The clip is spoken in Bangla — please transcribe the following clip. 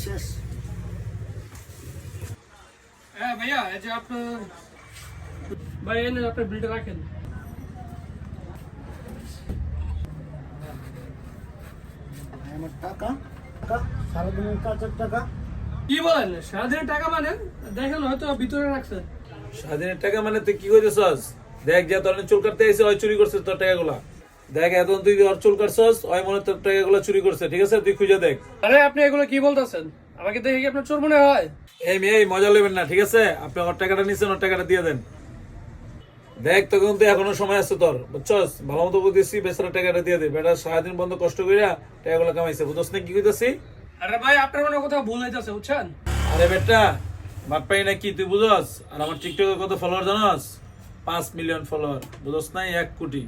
শেষ। হ্যাঁ ভাইয়া, এই যে আপনার ভাই এনে আপনার বিলটা রাখেন। আমার টাকা টাকা সারাদিনের কাজের টাকা। কি বলেন সারাদিনের টাকা মানে? দেখেন হয়তো ভিতরে রাখছেন। স্বাধীনের টাকা মানে তুই কি কইতেছস? দেখ যে তোর চুল কাটতে এসে ওই চুরি করছে তোর টাকাগুলা। দেখ এখন তুই ওর চুল কাটছস ওই মনে তোর টাকাগুলা চুরি করছে, ঠিক আছে? তুই খুঁজে দেখ। আরে আপনি এগুলো কি বলতেছেন? আমাকে দেখে কি আপনার চোর মনে হয়? এই মেয়ে এই মজা নেবেন না, ঠিক আছে? আপনি ওর টাকাটা নিছেন, ওর টাকাটা দিয়ে দেন। দেখ তখন তুই এখনো সময় আছে তোর, বুঝছস? ভালো মতো বুঝতেছি, বেচারা টাকাটা দিয়ে দে। বেটা সারাদিন বন্ধ কষ্ট কইরা টাকাগুলা কামাইছে, বুঝছস না কি কইতাছি? আরে ভাই আপনার মনে কোথাও ভুল হইতাছে, বুঝছেন? আরে বেটা বাদ পাই না কি তুই বুঝস? আর আমার টিকটকে কত ফলোয়ার জানাস? 5 মিলিয়ন ফলোয়ার, বুঝছস না? 1 কোটি।